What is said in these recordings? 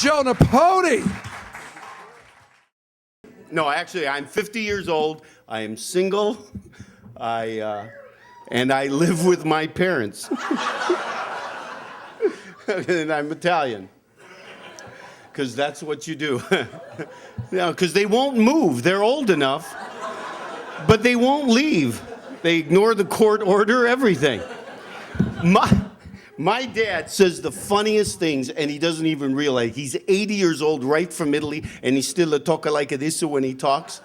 Joe Nipote. No, actually, I'm 50 years old. I am single. And I live with my parents. And I'm Italian. Because that's what you do. Because they won't move. They're old enough, but they won't leave. They ignore the court order, everything. My dad says the funniest things, and he doesn't even realize. He's 80 years old, right from Italy, and he's still a talker like this when he talks.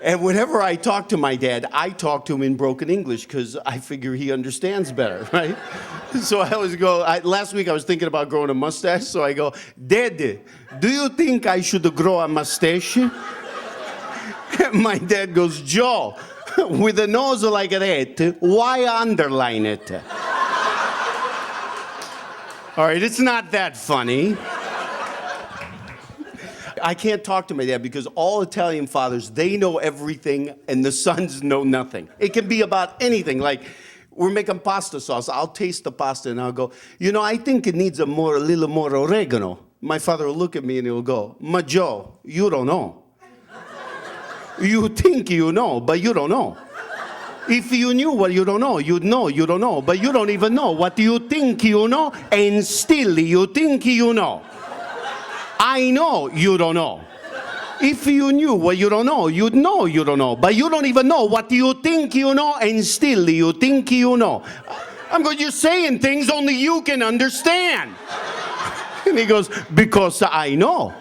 And whenever I talk to my dad, I talk to him in broken English because I figure he understands better, right? So I always go, last week I was thinking about growing a mustache, so I go, Dad, do you think I should grow a mustache? And my dad goes, Joe, with a nose like that, why underline it? All right, it's not that funny. I can't talk to my dad because all Italian fathers, they know everything and the sons know nothing. It can be about anything. Like, we're making pasta sauce. I'll taste the pasta and I'll go, I think it needs a little more oregano. My father will look at me and he'll go, Ma Joe, you don't know. You think you know, but you don't know. If you knew what you don't know, you'd know you don't know, but you don't even know what you think you know, and still you think you know. I know you don't know. If you knew what you don't know, you'd know you don't know, but you don't even know what you think you know, and still you think you know. I'm going, you're saying things only you can understand. And he goes, because I know.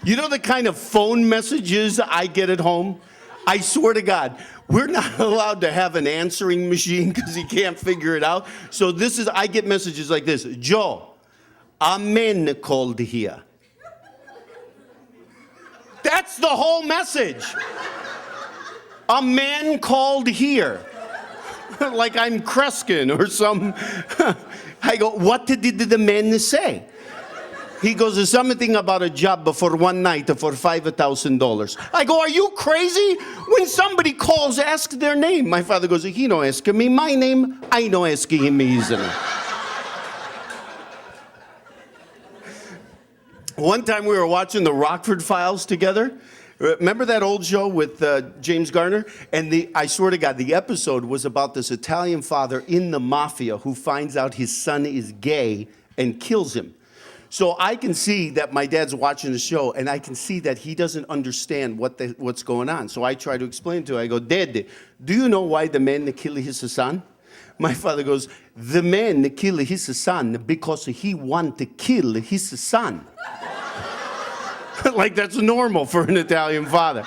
You know the kind of phone messages I get at home? I swear to God, we're not allowed to have an answering machine because he can't figure it out. So I get messages like this. Joe, a man called here. That's the whole message. A man called here. Like I'm Kreskin or some. I go, what did the man say? He goes, there's something about a job for one night for $5,000. I go, are you crazy? When somebody calls, ask their name. My father goes, he no ask me my name. I no ask him his name. One time we were watching the Rockford Files together. Remember that old show with James Garner? And I swear to God, the episode was about this Italian father in the mafia who finds out his son is gay and kills him. So I can see that my dad's watching the show, and I can see that he doesn't understand what's going on. So I try to explain to him. I go, Dad, do you know why the man killed his son? My father goes, the man killed his son because he wanted to kill his son. Like that's normal for an Italian father.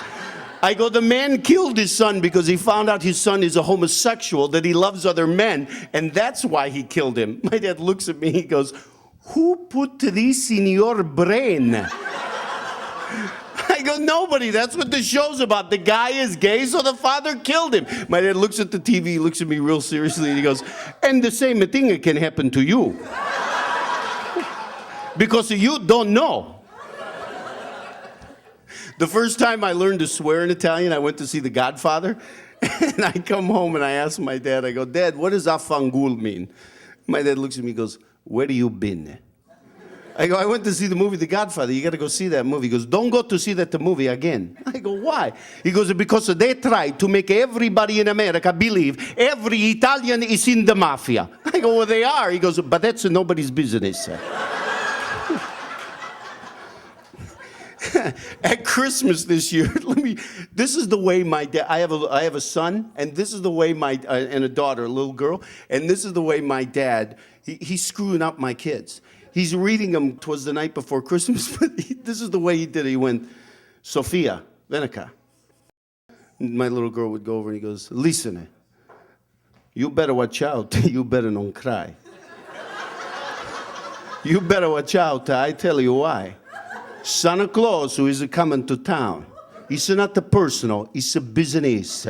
I go, the man killed his son because he found out his son is a homosexual, that he loves other men, and that's why he killed him. My dad looks at me, he goes, who put this in your brain? I go, nobody. That's what the show's about. The guy is gay, so the father killed him. My dad looks at the TV, looks at me real seriously, and he goes, and the same thing can happen to you. Because you don't know. The first time I learned to swear in Italian, I went to see The Godfather. And I come home and I ask my dad, I go, Dad, what does affangul mean? My dad looks at me and goes, where you been? I go, I went to see the movie The Godfather. You got to go see that movie. He goes, don't go to see that movie again. I go, why? He goes, because they tried to make everybody in America believe every Italian is in the mafia. I go, well, they are. He goes, but that's nobody's business. At Christmas this year, this is the way my dad, I have a son, and this is the way and a daughter, a little girl, and this is the way my dad, he's screwing up my kids. He's reading them, 'twas the night before Christmas, but this is the way he did it. He went, Sofia, Venica. My little girl would go over and he goes, listen, you better watch out, you better not cry. You better watch out, I tell you why. Santa Claus who is coming to town. It's not a personal, it's a business.